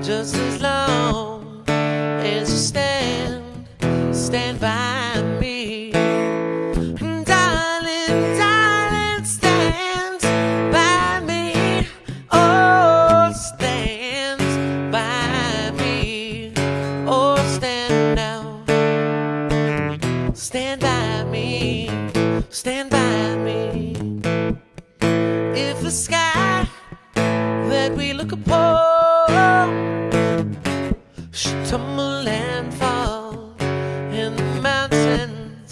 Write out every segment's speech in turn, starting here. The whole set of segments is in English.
just as long as you stand by me. Darling, darling, stand by me. Oh, stand by me. Oh, stand now. Stand by me. Stand by me. If the sky that we look upon should tumble and fall, and the mountains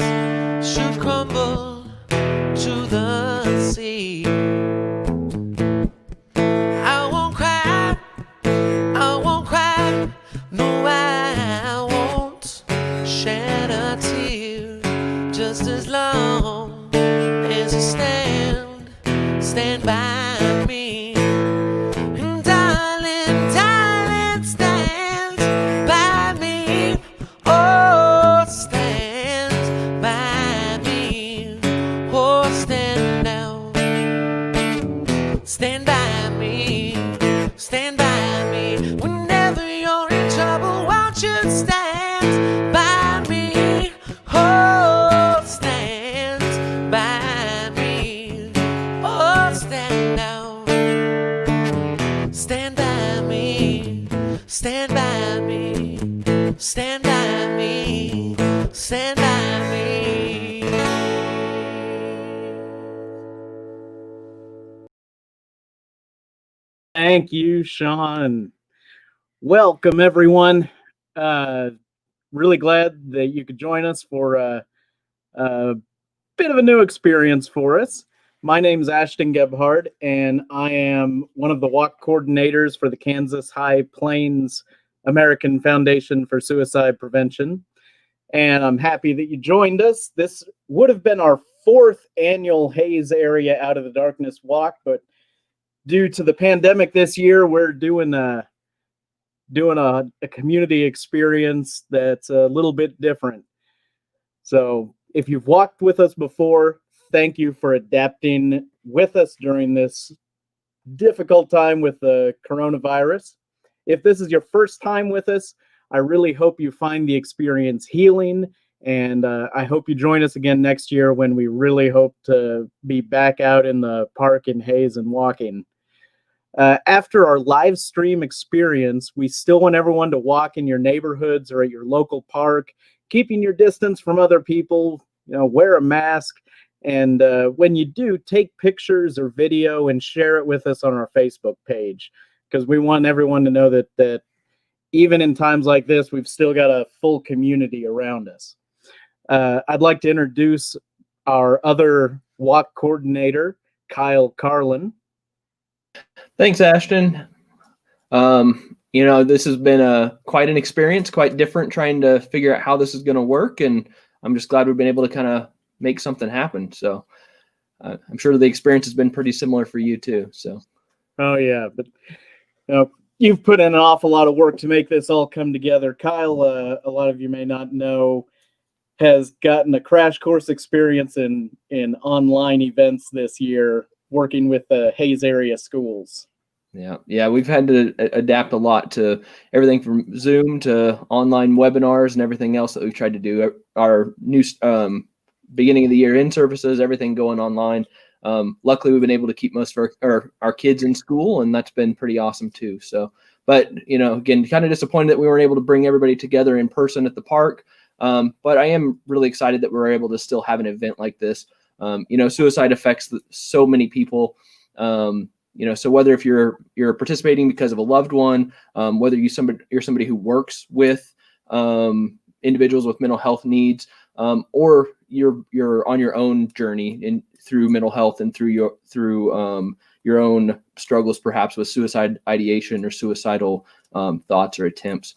should crumble to the sea, I won't cry, no, I won't shed a tear, just as long as you stand by me. And darling, darling, stand by me. Oh, stand by me. Oh, stand now. Stand by me. Stand by me. Whenever you're in trouble, won't you stand by me? Oh, stand by me. Oh, stand now. Stand by me. Stand by me. Stand by me. Stand by me. Thank you, Sean. Welcome, everyone. Really glad that you could join us for a bit of a new experience for us. My name is Ashton Gebhard, and I am one of the walk coordinators for the Kansas High Plains American Foundation for Suicide Prevention. And I'm happy that you joined us. This would have been our 4th annual Hayes Area Out of the Darkness Walk, but due to the pandemic this year, we're doing a community experience that's a little bit different. So if you've walked with us before, thank you for adapting with us during this difficult time with the coronavirus. If this is your first time with us, I really hope you find the experience healing, and I hope you join us again next year when we really hope to be back out in the park in Hayes and walking. After our live stream experience, we still want everyone to walk in your neighborhoods or at your local park, keeping your distance from other people, wear a mask, and when you do, take pictures or video and share it with us on our Facebook page, because we want everyone to know that even in times like this, we've still got a full community around us. I'd like to introduce our other walk coordinator, Kyle Carlin. Thanks, Ashton. This has been quite an experience, quite different, trying to figure out how this is going to work, and I'm just glad we've been able to kind of make something happen. So I'm sure the experience has been pretty similar for you too. So. Oh yeah, but you've put in an awful lot of work to make this all come together. Kyle, a lot of you may not know, has gotten a crash course experience in online events this year, working with the Hayes area schools. Yeah, we've had to adapt a lot to everything from Zoom to online webinars and everything else that we've tried to do. Our new beginning of the year in services, everything going online. Luckily, we've been able to keep most of our kids in school, and that's been pretty awesome too. So, but again, kind of disappointed that we weren't able to bring everybody together in person at the park. But I am really excited that we're able to still have an event like this. Suicide affects so many people. So whether if you're participating because of a loved one, whether you're somebody who works with individuals with mental health needs, or you're on your own journey through mental health and through your own struggles, perhaps with suicide ideation or suicidal thoughts or attempts.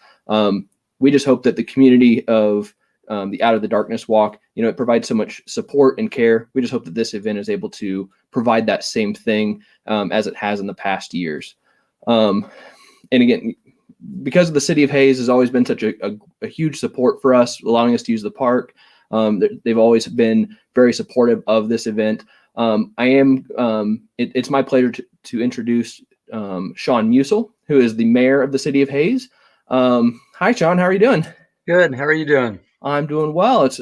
We just hope that the community of the Out of the Darkness Walk, it provides so much support and care. We just hope that this event is able to provide that same thing as it has in the past years. And again, because of the city of Hayes has always been such a huge support for us, allowing us to use the park. They've always been very supportive of this event. It's my pleasure to introduce Sean Musil, who is the mayor of the city of Hayes. Hi, Sean. How are you doing? Good. How are you doing? I'm doing well. It's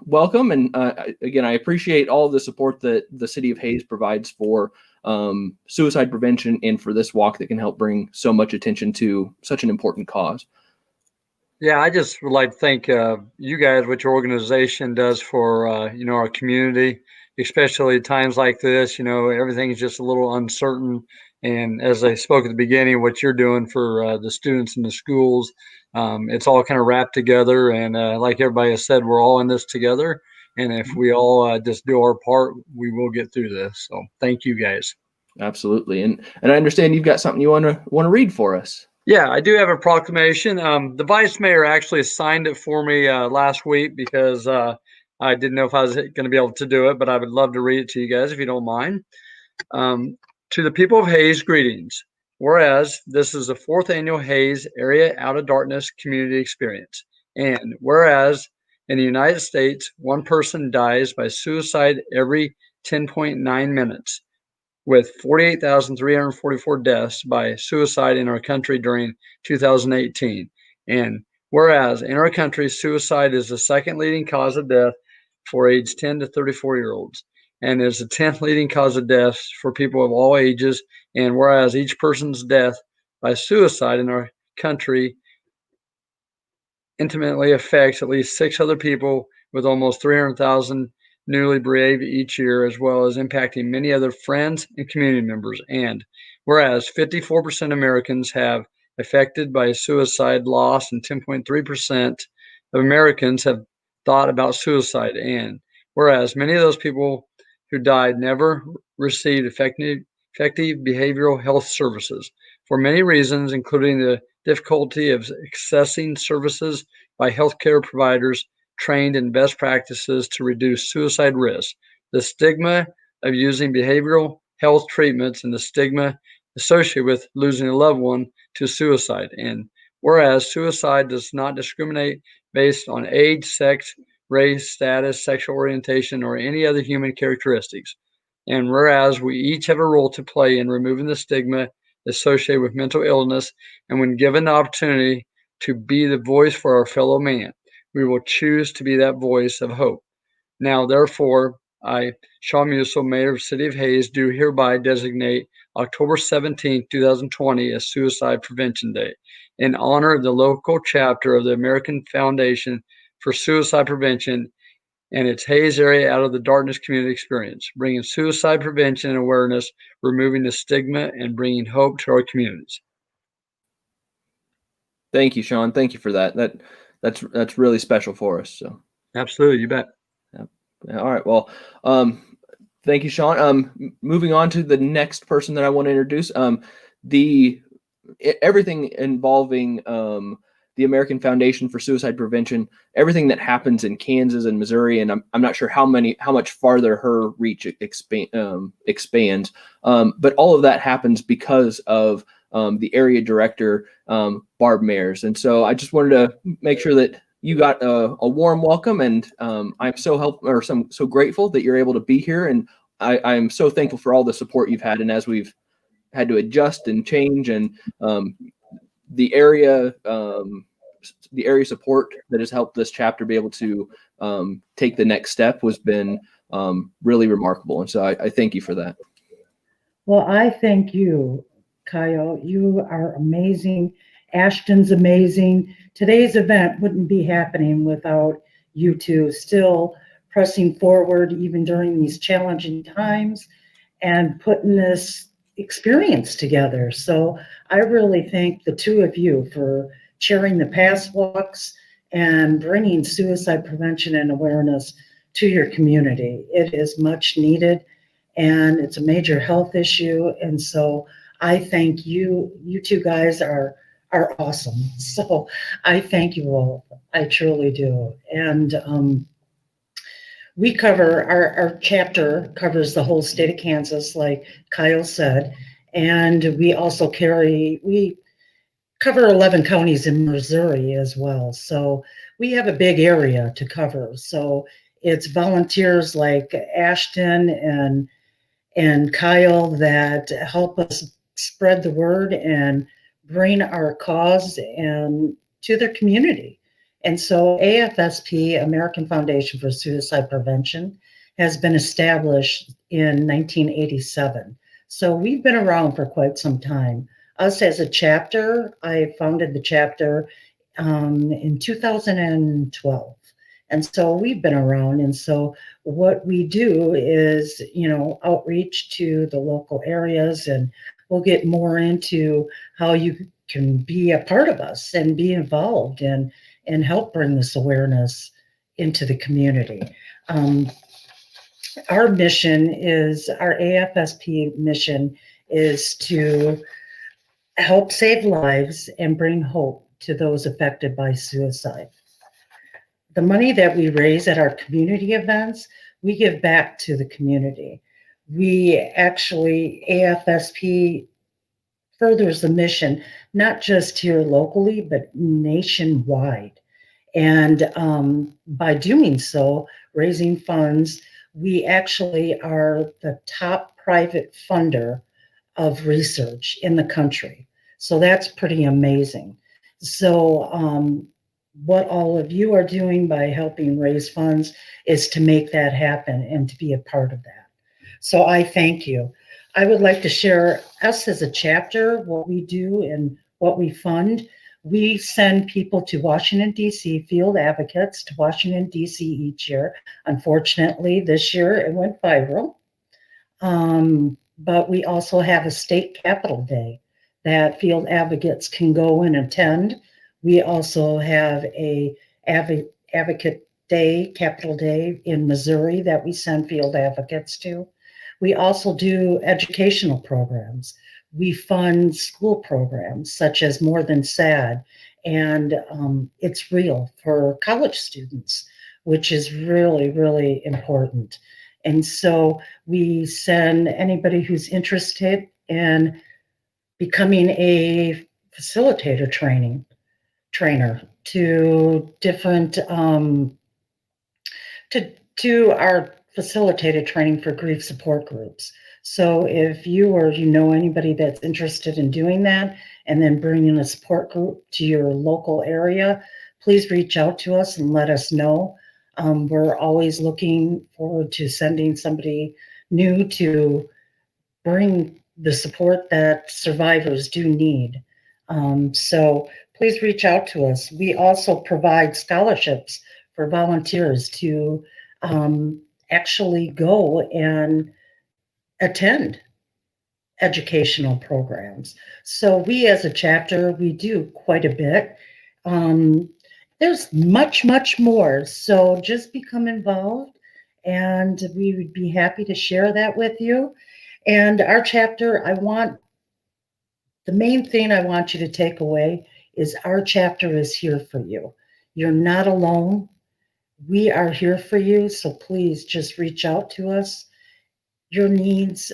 welcome, and again, I appreciate all of the support that the city of Hayes provides for suicide prevention and for this walk that can help bring so much attention to such an important cause. Yeah, I just would like to thank you guys, what your organization does for our community, especially times like this. Everything's just a little uncertain, and as I spoke at the beginning, what you're doing for the students in the schools, it's all kind of wrapped together. And like everybody has said, we're all in this together. And if we all just do our part, we will get through this. So thank you guys. Absolutely, and I understand you've got something you want to read for us. Yeah, I do have a proclamation. The vice mayor actually signed it for me last week because I didn't know if I was going to be able to do it, but I would love to read it to you guys if you don't mind. To the people of Hayes, greetings. Whereas this is the 4th annual Hayes Area Out of Darkness Community Experience. And whereas in the United States, one person dies by suicide every 10.9 minutes. With 48,344 deaths by suicide in our country during 2018. And whereas in our country, suicide is the 2nd leading cause of death for age 10 to 34-year-olds, and is the 10th leading cause of deaths for people of all ages. And whereas each person's death by suicide in our country intimately affects at least 6 other people, with almost 300,000 newly bereaved each year, as well as impacting many other friends and community members. And whereas 54% of Americans have affected by suicide loss, and 10.3% of Americans have thought about suicide. And whereas many of those people who died never received effective behavioral health services for many reasons, including the difficulty of accessing services by healthcare providers trained in best practices to reduce suicide risk, the stigma of using behavioral health treatments, and the stigma associated with losing a loved one to suicide. And whereas suicide does not discriminate based on age, sex, race, status, sexual orientation, or any other human characteristics. And whereas we each have a role to play in removing the stigma associated with mental illness, and when given the opportunity to be the voice for our fellow man, we will choose to be that voice of hope. Now, therefore, I, Sean Musil, Mayor of the City of Hayes, do hereby designate October 17, 2020 as Suicide Prevention Day in honor of the local chapter of the American Foundation for Suicide Prevention and its Hayes Area Out of the Darkness Community Experience, bringing suicide prevention and awareness, removing the stigma, and bringing hope to our communities. Thank you, Sean. Thank you for that. That's really special for us. So absolutely, you bet. Yeah. All right. Well, thank you, Sean. Moving on to the next person that I want to introduce. Everything involving the American Foundation for Suicide Prevention, everything that happens in Kansas and Missouri, and I'm not sure how much farther her reach expands, but all of that happens because of the area director, Barb Mayers. And so I just wanted to make sure that you got a warm welcome, and I'm so grateful that you're able to be here. And I'm so thankful for all the support you've had. And as we've had to adjust and change, and the area support that has helped this chapter be able to take the next step has been really remarkable. And so I thank you for that. Well, I thank you, Kyle. You are amazing. Ashton's amazing. Today's event wouldn't be happening without you two still pressing forward, even during these challenging times, and putting this experience together. So I really thank the two of you for chairing the past walks and bringing suicide prevention and awareness to your community. It is much needed, and it's a major health issue. And so I thank you. You two guys are awesome. So I thank you all. I truly do. And we cover, our chapter covers the whole state of Kansas, like Kyle said. And we also we cover 11 counties in Missouri as well. So we have a big area to cover. So it's volunteers like Ashton and Kyle that help us spread the word and bring our cause and to their community. And so AFSP, American Foundation for Suicide Prevention, has been established in 1987. So we've been around for quite some time. Us as a chapter, I founded the chapter in 2012. And so we've been around. And so what we do is, outreach to the local areas, and we'll get more into how you can be a part of us and be involved and help bring this awareness into the community. Our mission is, our AFSP mission is to help save lives and bring hope to those affected by suicide. The money that we raise at our community events, we give back to the community. We actually, AFSP furthers the mission, not just here locally, but nationwide. And by doing so, raising funds, we actually are the top private funder of research in the country. So that's pretty amazing. So what all of you are doing by helping raise funds is to make that happen and to be a part of that. So I thank you. I would like to share us as a chapter, what we do and what we fund. We send people to Washington, D.C., field advocates to Washington, D.C. each year. Unfortunately, this year it went viral. But we also have a state Capitol Day that field advocates can go and attend. We also have a advocate day, Capitol Day in Missouri that we send field advocates to. We also do educational programs. We fund school programs such as More Than Sad, and It's Real for college students, which is really, really important. And so we send anybody who's interested in becoming a facilitator trainer to different to our facilitated training for grief support groups. So if you or you know anybody that's interested in doing that and then bringing a support group to your local area, please reach out to us and let us know. We're always looking forward to sending somebody new to bring the support that survivors do need. So please reach out to us. We also provide scholarships for volunteers to actually go and attend educational programs. So we as a chapter, we do quite a bit. There's much, much more. So just become involved and we would be happy to share that with you. And our chapter, the main thing I want you to take away is our chapter is here for you. You're not alone. We are here for you. So please just reach out to us. Your needs,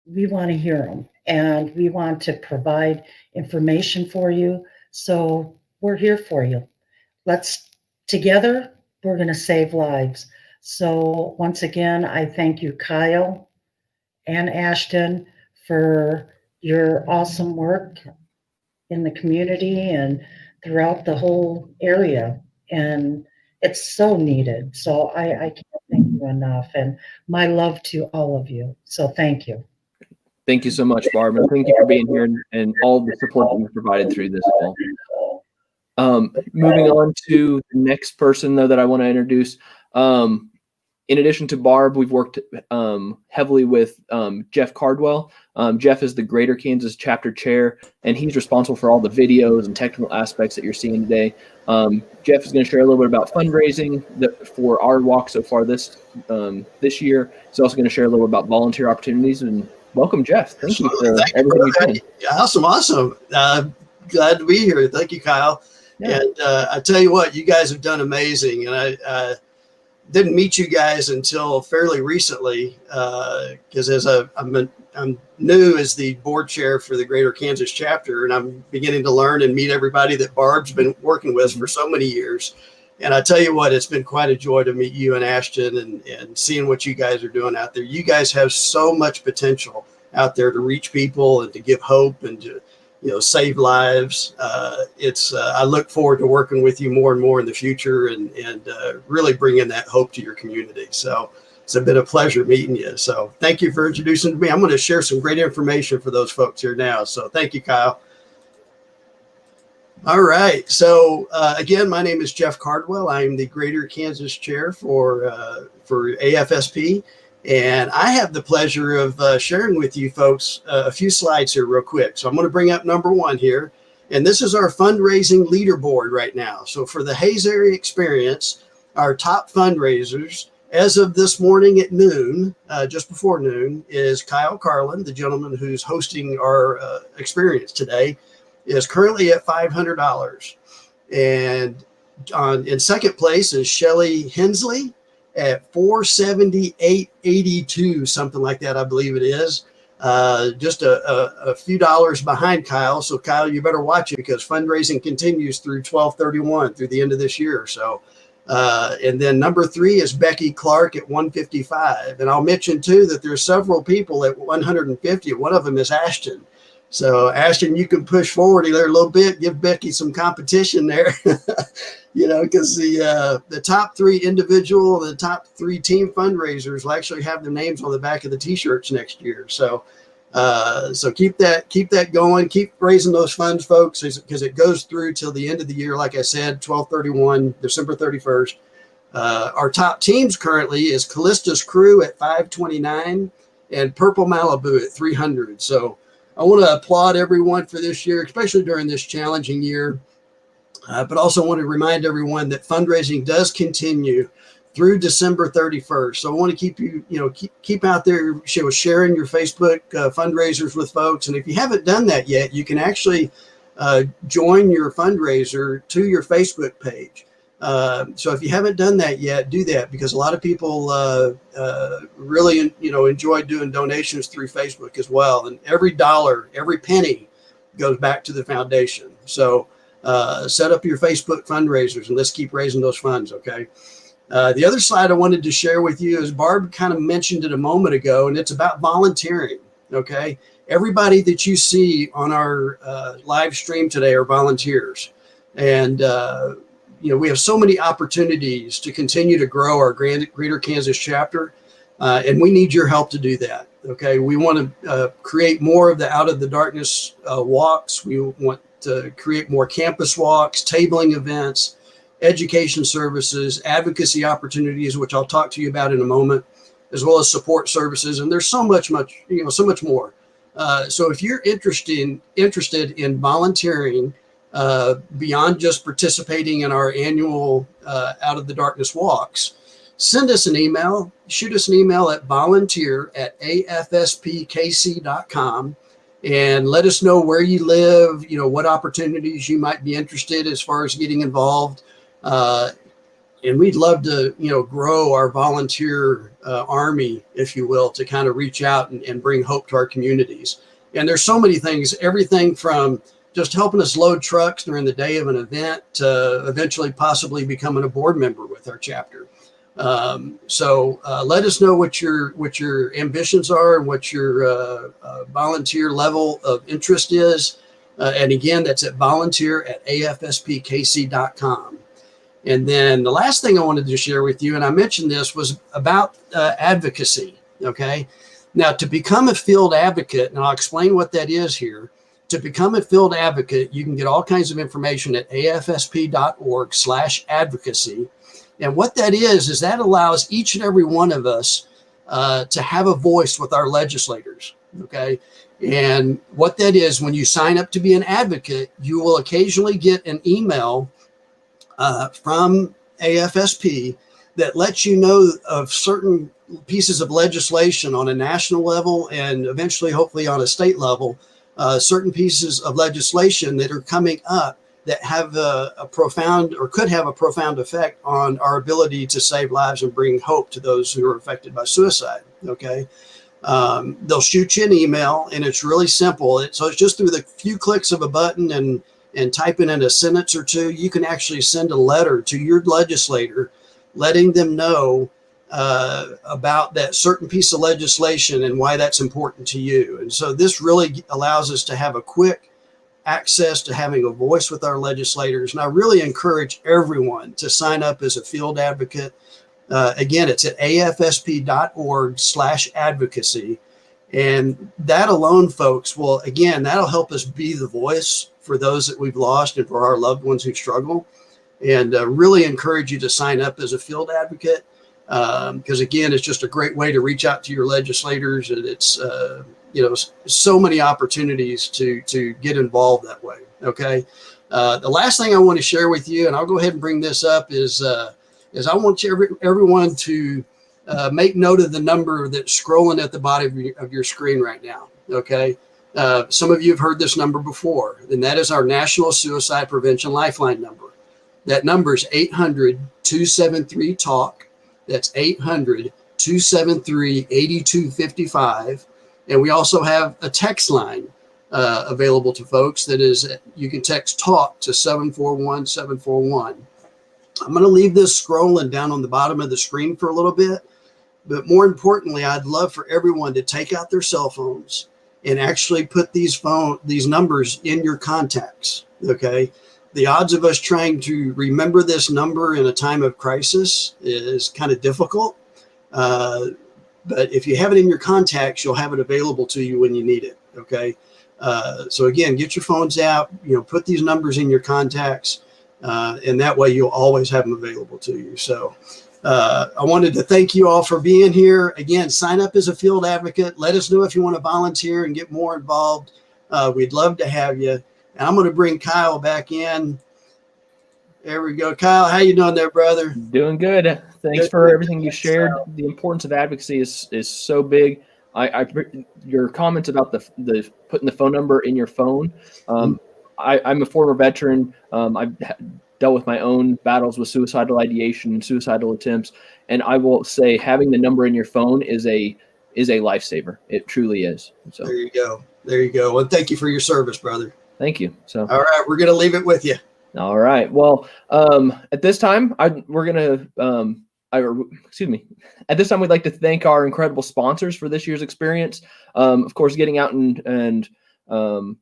we want to hear them and we want to provide information for you. So we're here for you. Together, we're going to save lives. So once again, I thank you, Kyle and Ashton, for your awesome work in the community and throughout the whole area. And it's so needed. So I can't thank you enough. And my love to all of you. So thank you. Thank you so much, Barb. And thank you for being here and all the support that you've provided through this all. Moving on to the next person, though, that I want to introduce. In addition to Barb, we've worked heavily with Jeff Cardwell. Jeff is the Greater Kansas Chapter Chair, and he's responsible for all the videos and technical aspects that you're seeing today. Jeff is going to share a little bit about fundraising for our walk so far this year. He's also going to share a little bit about volunteer opportunities. And welcome, Jeff. Thank you for everything you've done. Awesome. Glad to be here. Thank you, Kyle. Yeah. And I tell you what, you guys have done amazing. And I didn't meet you guys until fairly recently, because I'm new as the board chair for the Greater Kansas chapter, and I'm beginning to learn and meet everybody that Barb's been working with for so many years. And I tell you what, it's been quite a joy to meet you and Ashton and seeing what you guys are doing out there. You guys have so much potential out there to reach people and to give hope and to, save lives. I look forward to working with you more and more in the future and really bringing that hope to your community. So it's been a pleasure meeting you. So thank you for introducing me. I'm going to share some great information for those folks here now. So thank you, Kyle. All right. So again, my name is Jeff Cardwell. I am the Greater Kansas Chair for AFSP. And I have the pleasure of sharing with you folks a few slides here real quick. So I'm going to bring up number one here. And this is our fundraising leaderboard right now. So for the Hays Area Experience, our top fundraisers as of this morning at noon, just before noon, is Kyle Carlin, the gentleman who's hosting our experience today, is currently at $500. And in second place is Shelly Hensley at $478.82, something like that, I believe it is. Just a few dollars behind Kyle. So Kyle, you better watch it because fundraising continues through 12/31 through the end of this year. So, and then number three is Becky Clark at 155. And I'll mention too that there's several people at 150. One of them is Ashton. So Ashton, you can push forward there a little bit, give Becky some competition there, because the top three individual, the top three team fundraisers will actually have their names on the back of the t-shirts next year. So, so keep that going, keep raising those funds, folks, because it goes through till the end of the year. Like I said, 12/31, December 31st. Our top teams currently is Callista's Crew at 529 and Purple Malibu at 300. So I want to applaud everyone for this year, especially during this challenging year, but also want to remind everyone that fundraising does continue through December 31st. So I want to keep you, keep out there sharing your Facebook fundraisers with folks. And if you haven't done that yet, you can actually join your fundraiser to your Facebook page. So if you haven't done that yet, do that, because a lot of people really, enjoy doing donations through Facebook as well. And every dollar, every penny goes back to the foundation. So set up your Facebook fundraisers and let's keep raising those funds. Okay. The other slide I wanted to share with you is Barb kind of mentioned it a moment ago, and it's about volunteering. Okay. Everybody that you see on our live stream today are volunteers. And, we have so many opportunities to continue to grow our Greater Kansas chapter, and we need your help to do that. Okay, we want to create more of the Out of the Darkness walks. We want to create more campus walks, tabling events, education services, advocacy opportunities, which I'll talk to you about in a moment, as well as support services. And there's so much more. So if you're interested in volunteering, beyond just participating in our annual Out of the Darkness walks, send us an email, shoot us an email at volunteer@afspkc.com and let us know where you live, what opportunities you might be interested as far as getting involved. And we'd love to, grow our volunteer army, if you will, to kind of reach out and bring hope to our communities. And there's so many things, everything from just helping us load trucks during the day of an event to eventually possibly becoming a board member with our chapter. So let us know what your ambitions are and what your volunteer level of interest is. And again, that's at volunteer@afspkc.com. And then the last thing I wanted to share with you, and I mentioned this, was about advocacy. Okay. Now, to become a field advocate, and I'll explain what that is here. To become a field advocate, you can get all kinds of information at afsp.org/advocacy. And what that is that allows each and every one of us to have a voice with our legislators. Okay. And what that is, when you sign up to be an advocate, you will occasionally get an email from AFSP that lets you know of certain pieces of legislation on a national level and eventually, hopefully, on a state level. Certain pieces of legislation that are coming up that have a profound or could have a profound effect on our ability to save lives and bring hope to those who are affected by suicide. Okay. They'll shoot you an email, and it's really simple. So it's just through the few clicks of a button and typing in a sentence or two, you can actually send a letter to your legislator letting them know about that certain piece of legislation and why that's important to you. And so this really allows us to have a quick access to having a voice with our legislators. And I really encourage everyone to sign up as a field advocate. Again, it's at afsp.org/advocacy. And that alone, folks, will, again, that'll help us be the voice for those that we've lost and for our loved ones who struggle. And really encourage you to sign up as a field advocate. Because again, it's just a great way to reach out to your legislators, and it's so many opportunities to get involved that way. Okay. The last thing I want to share with you, and I'll go ahead and bring this up, is I want everyone to make note of the number that's scrolling at the bottom of your screen right now. Okay. Some of you have heard this number before, and that is our National Suicide Prevention Lifeline number. That number is 800-273-TALK. That's 800-273-8255. And we also have a text line available to folks. That is, you can text TALK to 741-741. I'm going to leave this scrolling down on the bottom of the screen for a little bit. But more importantly, I'd love for everyone to take out their cell phones and actually put these numbers in your contacts. Okay. The odds of us trying to remember this number in a time of crisis is kind of difficult. But if you have it in your contacts, you'll have it available to you when you need it. Okay. So again, get your phones out, put these numbers in your contacts, and that way you'll always have them available to you. So I wanted to thank you all for being here. Again, sign up as a field advocate. Let us know if you want to volunteer and get more involved. We'd love to have you. And I'm going to bring Kyle back in. There we go. Kyle, how you doing there, brother? Doing good. Thanks for everything you shared. The importance of advocacy is so big. Your comments about the putting the phone number in your phone. I'm a former veteran. I've dealt with my own battles with suicidal ideation and suicidal attempts, and I will say having the number in your phone is a lifesaver. It truly is. So there you go. There you go. Well, thank you for your service, brother. Thank you. So all right, we're going to leave it with you. All right. Well, at this time, we're going to At this time, we'd like to thank our incredible sponsors for this year's experience. Of course, getting out and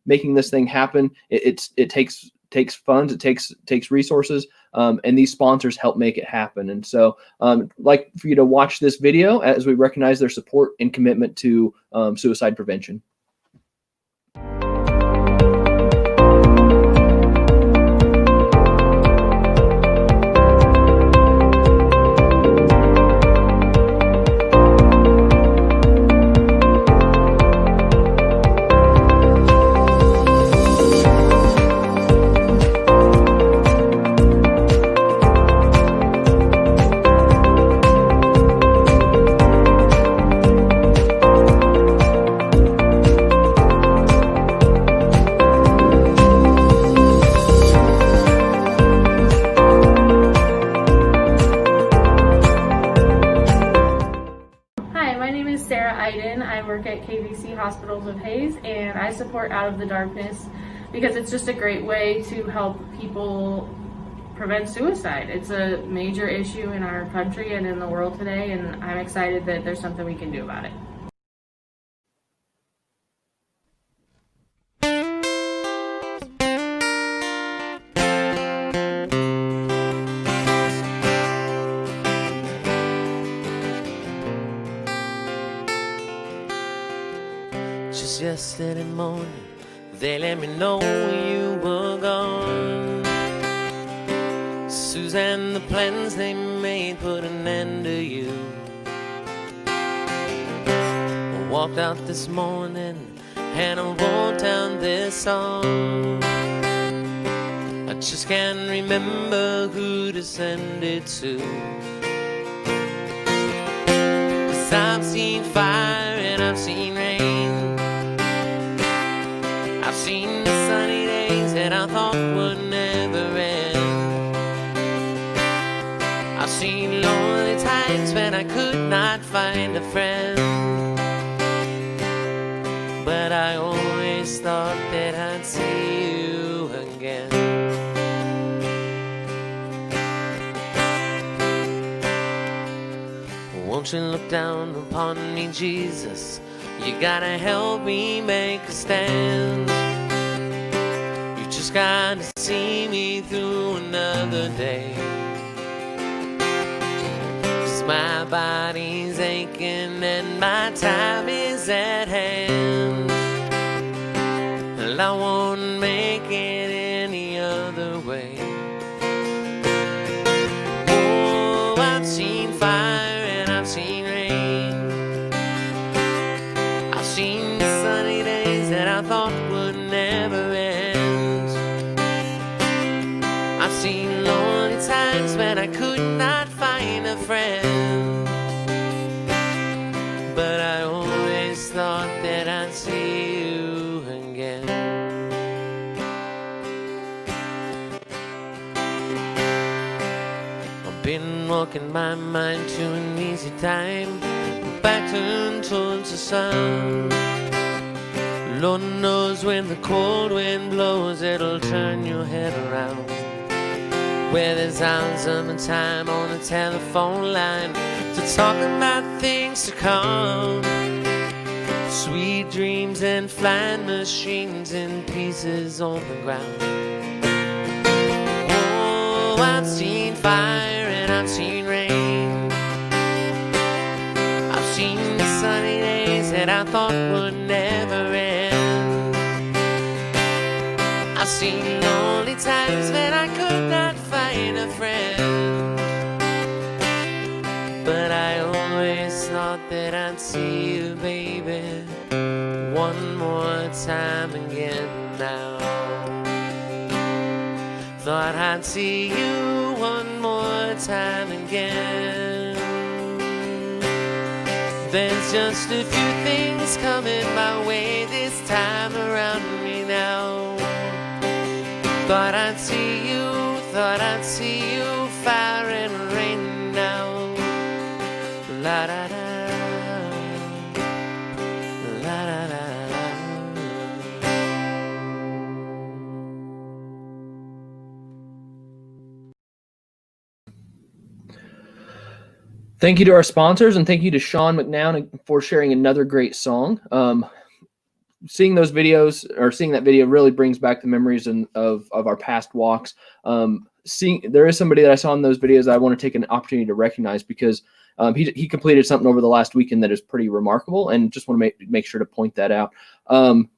making this thing happen, it takes funds, it takes resources, and these sponsors help make it happen. And so, like for you to watch this video as we recognize their support and commitment to suicide prevention. Hospitals of Hays, and I support Out of the Darkness because it's just a great way to help people prevent suicide. It's a major issue in our country and in the world today, and I'm excited that there's something we can do about it. Just yesterday morning, they let me know you were gone. Suzanne, the plans they made put an end to you. I walked out this morning and I wrote down this song. I just can't remember who to send it to. 'Cause I've seen fire and I've seen rain. I've seen the sunny days that I thought would never end. I've seen lonely times when I could not find a friend. But I always thought that I'd see you again. Won't you look down upon me, Jesus? You gotta help me make a stand. You just gotta see me through another day. 'Cause my body's aching and my time is at hand. And I won't make it any other way. Oh, I've seen fire and I've seen rain. I've seen sunny days that I thought would never end. I've seen lonely times when I could not find a friend. But I always thought that I'd see you again. I've been walking my mind to an easy time, back turned towards the sun. Lord knows when the cold wind blows, it'll turn your head around. Where there's hours of time on the telephone line to talk about things to come. Sweet dreams and flying machines in pieces on the ground. Oh, I've seen fire and I've seen rain. I've seen the sunny days that I thought would never end. I've seen lonely times when I could not find a friend. But I always thought that I'd see you, baby, one more time again now. Thought I'd see you one more time again. There's just a few things coming my way this time around me now. Thought I'd see you, fire and rain now. La da da, la da da. Thank you to our sponsors, and thank you to Sean McNown for sharing another great song. Seeing those videos, or seeing that video, really brings back the memories of our past walks. There is somebody that I saw in those videos that I want to take an opportunity to recognize, because he completed something over the last weekend that is pretty remarkable, and just want to make sure to point that out.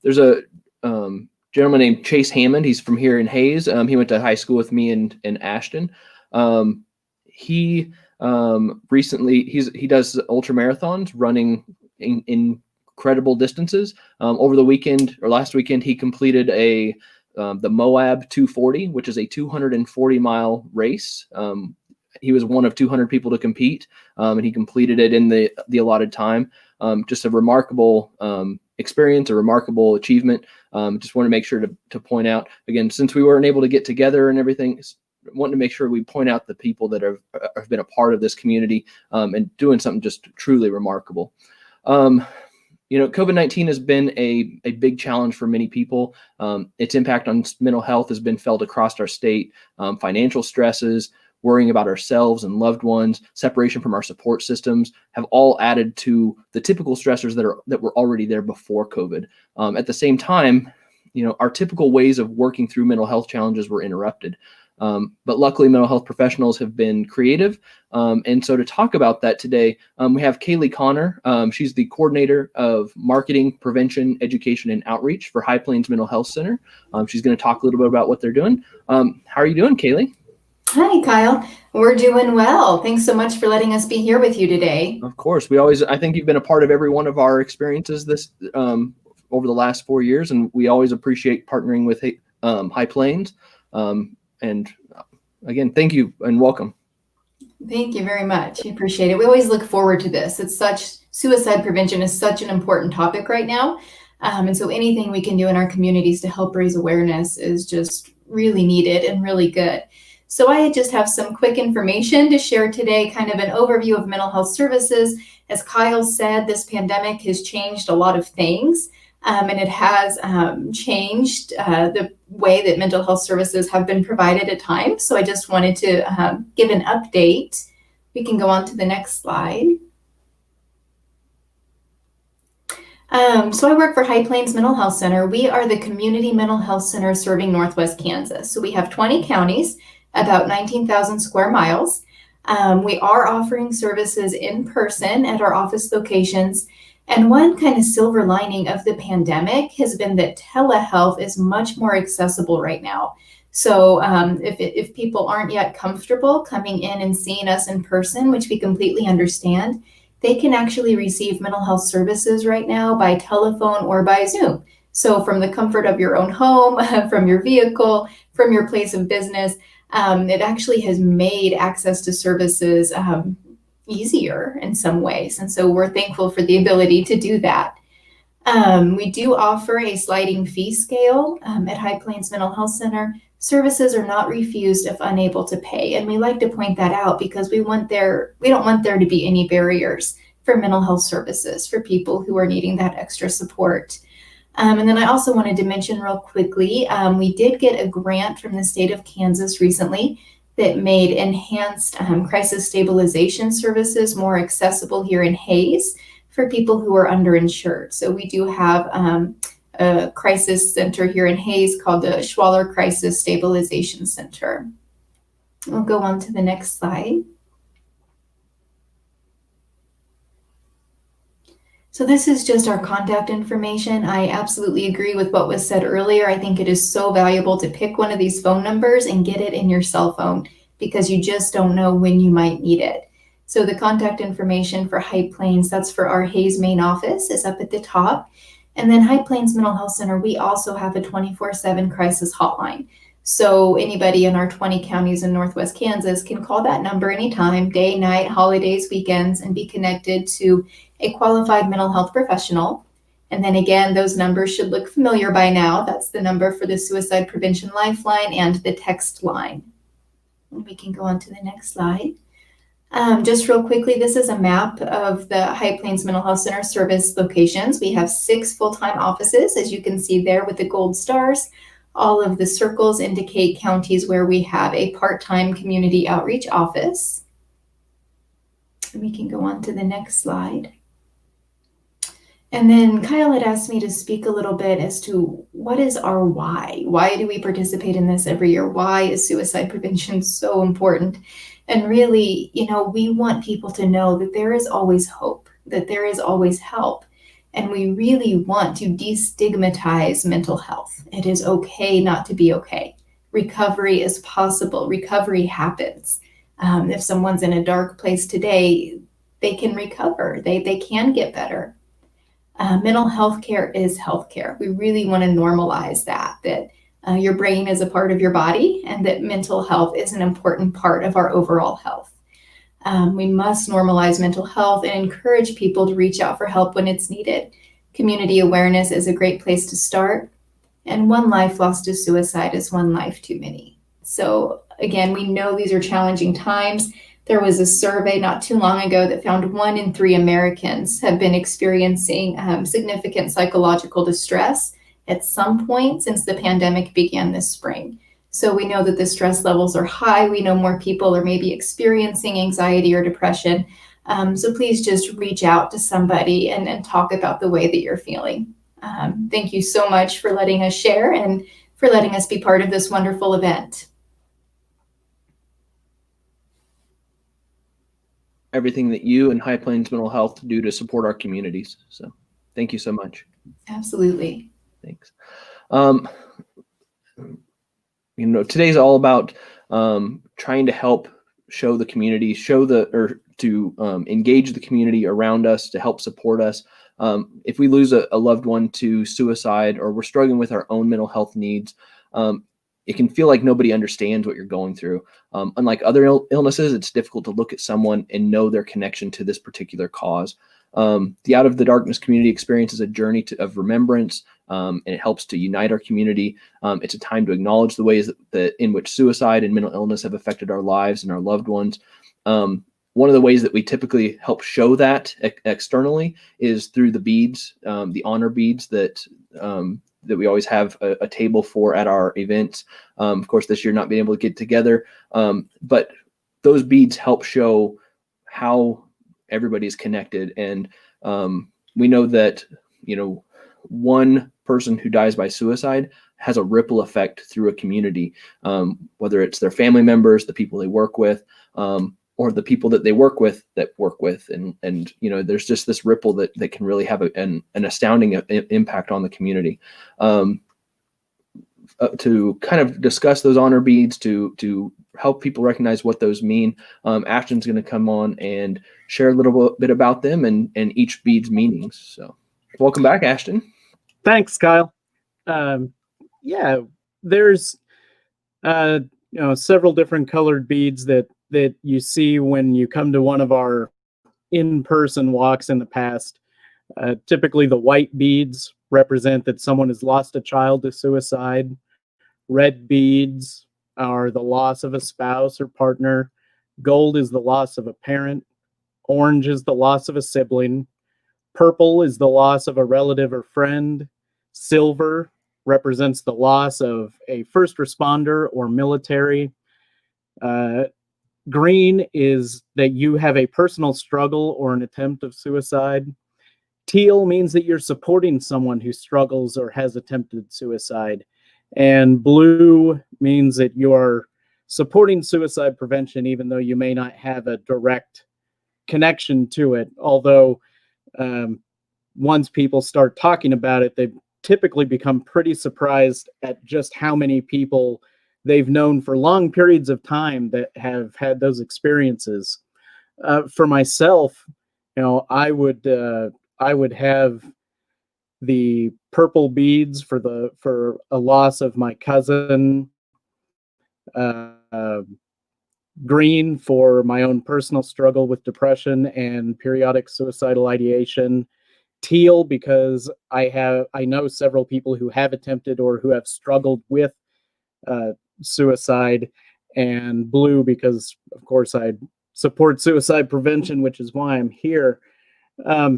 There's a gentleman named Chase Hammond. He's from here in Hayes. He went to high school with me in Ashton. He recently he does ultra marathons, running in incredible distances. Over the weekend, or last weekend, he completed the Moab 240, which is a 240-mile race. He was one of 200 people to compete, and he completed it in the allotted time. Just a remarkable experience, a remarkable achievement. Just want to make sure to point out, again, since we weren't able to get together and everything, wanting to make sure we point out the people that have been a part of this community and doing something just truly remarkable. COVID-19 has been a big challenge for many people. Its impact on mental health has been felt across our state. Financial stresses, worrying about ourselves and loved ones, separation from our support systems have all added to the typical stressors that were already there before COVID. At the same time, our typical ways of working through mental health challenges were interrupted. But luckily, mental health professionals have been creative. And so to talk about that today, we have Kaylee Connor. She's the coordinator of marketing, prevention, education, and outreach for High Plains Mental Health Center. She's going to talk a little bit about what they're doing. How are you doing, Kaylee? Hi, Kyle. We're doing well. Thanks so much for letting us be here with you today. Of course. I think you've been a part of every one of our experiences over the last 4 years, and we always appreciate partnering with High Plains. And again, thank you and welcome. Thank you very much. I appreciate it. We always look forward to this. Suicide prevention is such an important topic right now. And so anything we can do in our communities to help raise awareness is just really needed and really good. So I just have some quick information to share today, kind of an overview of mental health services. As Kyle said, this pandemic has changed a lot of things. And it has changed the way that mental health services have been provided at times. So I just wanted to give an update. We can go on to the next slide. So I work for High Plains Mental Health Center. We are the community mental health center serving Northwest Kansas. So we have 20 counties, about 19,000 square miles. We are offering services in person at our office locations. And one kind of silver lining of the pandemic has been that telehealth is much more accessible right now. So if people aren't yet comfortable coming in and seeing us in person, which we completely understand, they can actually receive mental health services right now by telephone or by Zoom. So from the comfort of your own home, from your vehicle, from your place of business, it actually has made access to services easier in some ways. And so we're thankful for the ability to do that. We do offer a sliding fee scale at High Plains Mental Health Center. Services are not refused if unable to pay. And we like to point that out because we don't want there to be any barriers for mental health services for people who are needing that extra support. And then I also wanted to mention real quickly, we did get a grant from the state of Kansas recently that made enhanced crisis stabilization services more accessible here in Hays for people who are underinsured. So we do have a crisis center here in Hays called the Schwaller Crisis Stabilization Center. We'll go on to the next slide. So this is just our contact information. I absolutely agree with what was said earlier. I think it is so valuable to pick one of these phone numbers and get it in your cell phone because you just don't know when you might need it. So the contact information for High Plains, that's for our Hays main office, is up at the top. And then High Plains Mental Health Center, we also have a 24/7 crisis hotline. So anybody in our 20 counties in Northwest Kansas can call that number anytime, day, night, holidays, weekends, and be connected to a qualified mental health professional. And then again, those numbers should look familiar by now. That's the number for the Suicide Prevention Lifeline and the text line. And we can go on to the next slide. Just real quickly, this is a map of the High Plains Mental Health Center service locations. We have 6 full-time offices, as you can see there with the gold stars. All of the circles indicate counties where we have a part-time community outreach office. And we can go on to the next slide. And then Kyle had asked me to speak a little bit as to what is our why? Why do we participate in this every year? Why is suicide prevention so important? And really, we want people to know that there is always hope, that there is always help. And we really want to destigmatize mental health. It is okay not to be okay. Recovery is possible. Recovery happens. If someone's in a dark place today, they can recover. They can get better. Mental health care is healthcare. We really want to normalize that your brain is a part of your body and that mental health is an important part of our overall health. We must normalize mental health and encourage people to reach out for help when it's needed. Community awareness is a great place to start. And one life lost to suicide is one life too many. So again, we know these are challenging times. There was a survey not too long ago that found 1 in 3 Americans have been experiencing significant psychological distress at some point since the pandemic began this spring. So we know that the stress levels are high. We know more people are maybe experiencing anxiety or depression. So please just reach out to somebody and talk about the way that you're feeling. Thank you so much for letting us share and for letting us be part of this wonderful event. Everything that you and High Plains Mental Health do to support our communities. So thank you so much. Absolutely. Thanks. Today's all about trying to help show the community, engage the community around us to help support us. If we lose a loved one to suicide or we're struggling with our own mental health needs, it can feel like nobody understands what you're going through. Unlike other illnesses, it's difficult to look at someone and know their connection to this particular cause. The Out of the Darkness community experience is a journey of remembrance, and it helps to unite our community. It's a time to acknowledge the ways that in which suicide and mental illness have affected our lives and our loved ones. One of the ways that we typically help show that externally is through the beads, the honor beads that we always have a table for at our events. Of course, this year not being able to get together, but those beads help show how everybody is connected. And we know that one person who dies by suicide has a ripple effect through a community, whether it's their family members, the people they work with, or the people that they work with and there's just this ripple that can really have an astounding impact on the community. To kind of discuss those honor beads, to help people recognize what those mean, Ashton's going to come on and share a little bit about them and each bead's meanings. So welcome back, Ashton. Thanks, Kyle. There's several different colored beads that you see when you come to one of our in-person walks in the past. Typically the white beads represent that someone has lost a child to suicide. Red beads are the loss of a spouse or partner. Gold is the loss of a parent. Orange is the loss of a sibling. Purple is the loss of a relative or friend. Silver represents the loss of a first responder or military. Green is that you have a personal struggle or an attempt of suicide. Teal means that you're supporting someone who struggles or has attempted suicide. And blue means that you're supporting suicide prevention, even though you may not have a direct connection to it. Although once people start talking about it, they typically become pretty surprised at just how many people they've known for long periods of time that have had those experiences. For myself, I would have the purple beads for a loss of my cousin, green for my own personal struggle with depression and periodic suicidal ideation, teal because I know several people who have attempted or who have struggled with suicide, and blue because, of course, I support suicide prevention, which is why I'm here. So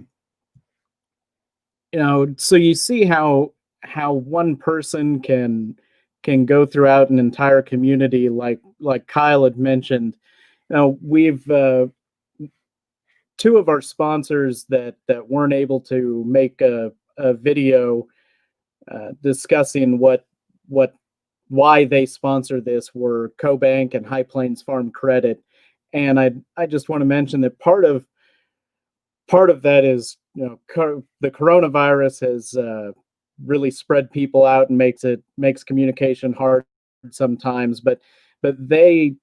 you see how one person can go throughout an entire community, like Kyle had mentioned. We've two of our sponsors that weren't able to make a video discussing why they sponsor this were CoBank and High Plains Farm Credit, and I just want to mention that part of that is the coronavirus has really spread people out and makes communication hard sometimes, but they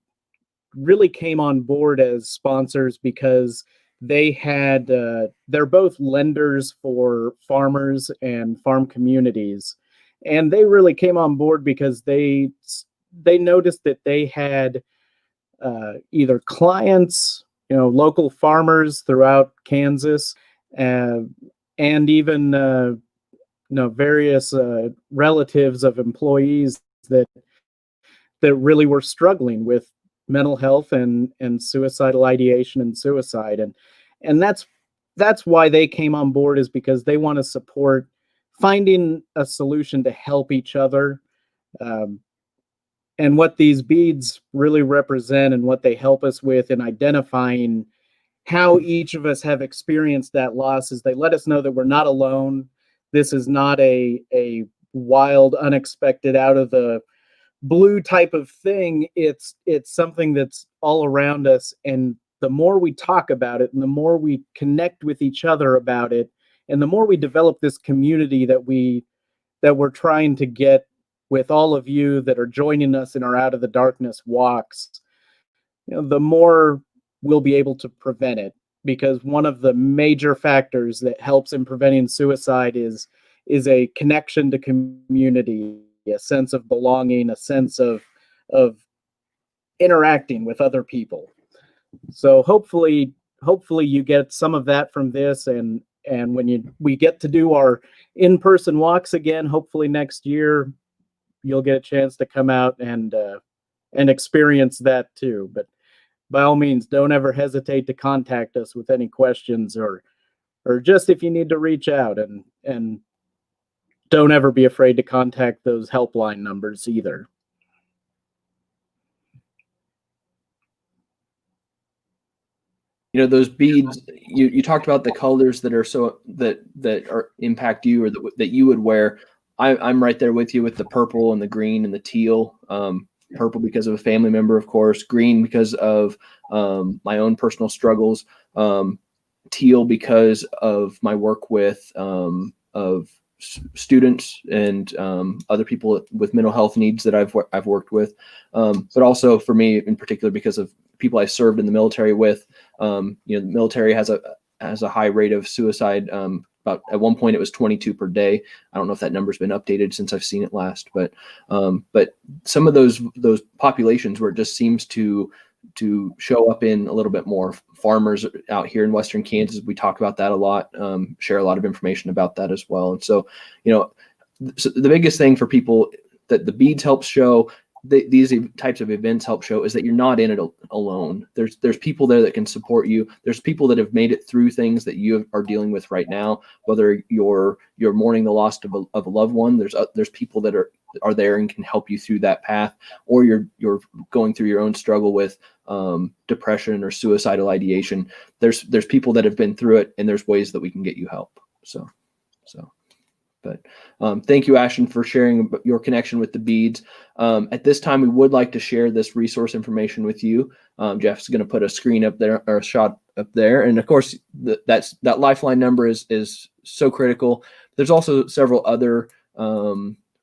really came on board as sponsors because they're both lenders for farmers and farm communities, and they really came on board because they noticed that they had either clients, local farmers throughout Kansas, and even various relatives of employees that really were struggling with mental health and suicidal ideation and suicide, and that's why they came on board, is because they want to support finding a solution to help each other. And what these beads really represent and what they help us with in identifying how each of us have experienced that loss is they let us know that we're not alone. This is not a wild, unexpected, out of the blue type of thing. It's something that's all around us, and the more we talk about it and the more we connect with each other about it and the more we develop this community that we're trying to get with all of you that are joining us in our Out of the Darkness walks, the more we'll be able to prevent it. Because one of the major factors that helps in preventing suicide is a connection to community, a sense of belonging, a sense of interacting with other people. So hopefully you get some of that from this, and when we get to do our in-person walks again, hopefully next year, you'll get a chance to come out and experience that too. But by all means, don't ever hesitate to contact us with any questions or just if you need to reach out, and don't ever be afraid to contact those helpline numbers either. you know, those beads, you talked about the colors that are that are impact you, or that you would wear. I'm right there with you with the purple and the green and the teal. Purple because of a family member, of course. Green because of my own personal struggles. Teal because of my work with of students and other people with mental health needs that I've worked with, but also for me in particular because of people I served in the military with. You know, the military has a high rate of suicide. About at one point it was 22 per day. I don't know if that number's been updated since I've seen it last, but some of those populations where it just seems to show up in a little bit more. Farmers out here in Western Kansas, we talk about that a lot, share a lot of information about that as well. And so, you know, so the biggest thing for people that the beads help show, these types of events help show, is that you're not in it alone. There's people there that can support you. There's people that have made it through things that you are dealing with right now, whether you're mourning the loss of a loved one. There's people that are there and can help you through that path, or you're going through your own struggle with depression or suicidal ideation. There's people that have been through it, and there's ways that we can get you help. But thank you, Ashton, for sharing your connection with the beads. At this time, we would like to share this resource information with you. Jeff's going to put a screen up there, or a shot up there. And of course, that Lifeline number is so critical. There's also several other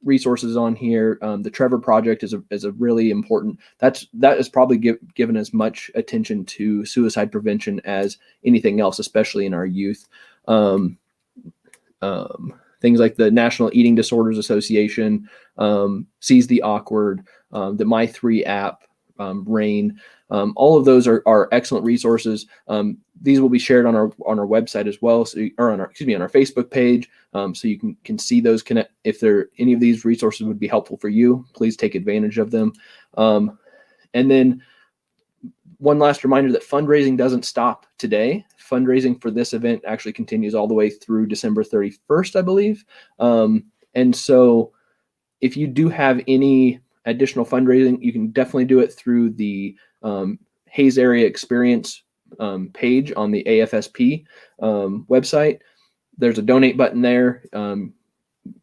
resources on here. The Trevor Project is a really important. That is probably given as much attention to suicide prevention as anything else, especially in our youth. Things like the National Eating Disorders Association, Seize the Awkward, the My3 app, RAIN. All of those are excellent resources. These will be shared on our website as well, or on our Facebook page, so you can see those. If any of these resources would be helpful for you, please take advantage of them. And then one last reminder that fundraising doesn't stop today. Fundraising for this event actually continues all the way through December 31st, I believe. And so if you do have any additional fundraising, you can definitely do it through the Hayes Area Experience page on the AFSP website. There's a donate button there.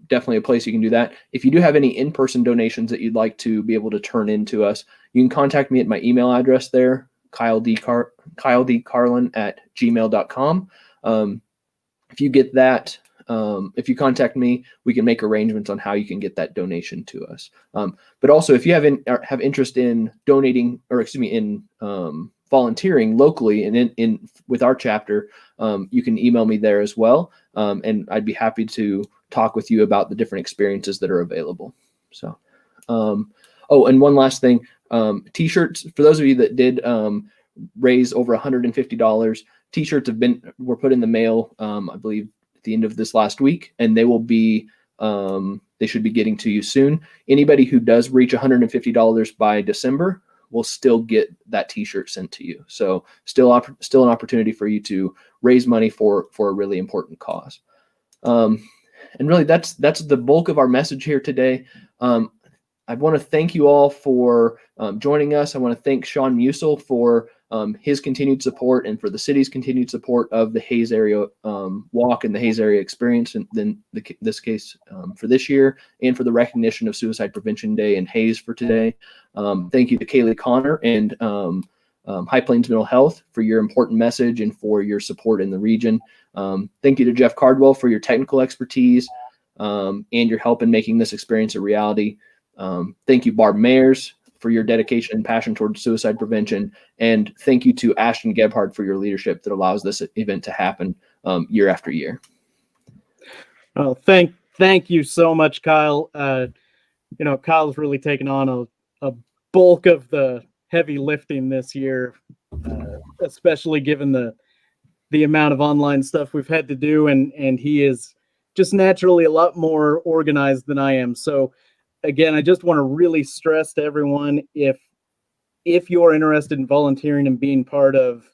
Definitely a place you can do that. If you do have any in-person donations that you'd like to be able to turn in to us, you can contact me at my email address there, kyledcarlin@gmail.com. If you get that, if you contact me, we can make arrangements on how you can get that donation to us. But also, if you have interest in donating, or in volunteering locally and in with our chapter, you can email me there as well, and I'd be happy to talk with you about the different experiences that are available. So, and one last thing, t-shirts, for those of you that did raise over $150, t-shirts were put in the mail, I believe at the end of this last week, and they will be, they should be getting to you soon. Anybody who does reach $150 by December will still get that t-shirt sent to you. So still an opportunity for you to raise money for a really important cause. And really that's the bulk of our message here today. I want to thank you all for joining us. I want to thank Sean Musil for his continued support, and for the city's continued support of the Hayes Area Walk and the Hayes Area Experience, and then this case for this year, and for the recognition of Suicide Prevention Day in Hayes for today. Thank you to Kaylee Connor and High Plains Mental Health for your important message and for your support in the region. Thank you to Jeff Cardwell for your technical expertise and your help in making this experience a reality. Thank you, Barb Mayers, for your dedication and passion towards suicide prevention. And thank you to Ashton Gebhardt for your leadership that allows this event to happen year after year. Oh, thank you so much, Kyle. Kyle's really taken on a bulk of the heavy lifting this year, especially given the amount of online stuff we've had to do. And he is just naturally a lot more organized than I am. So again, I just want to really stress to everyone, if you're interested in volunteering and being part of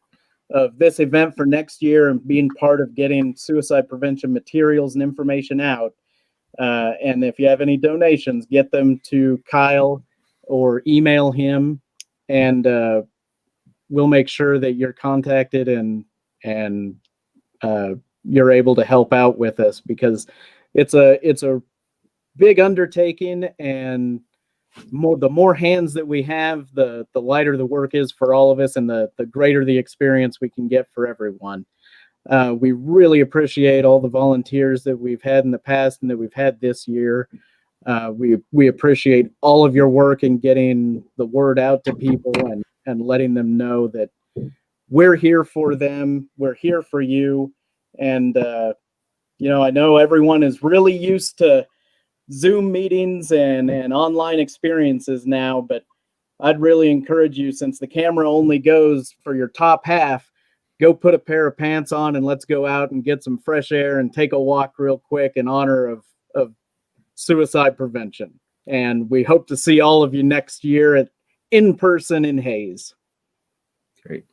this event for next year and being part of getting suicide prevention materials and information out, and if you have any donations, get them to Kyle or email him, and we'll make sure that you're contacted and you're able to help out with us, because it's a big undertaking, and the more hands that we have, the lighter the work is for all of us, and the greater the experience we can get for everyone. We really appreciate all the volunteers that we've had in the past and that we've had this year. We appreciate all of your work in getting the word out to people and letting them know that we're here for them. We're here for you. And, I know everyone is really used to Zoom meetings and online experiences now, but I'd really encourage you, since the camera only goes for your top half, go put a pair of pants on and let's go out and get some fresh air and take a walk real quick in honor of suicide prevention. And we hope to see all of you next year in person in Hays. Great.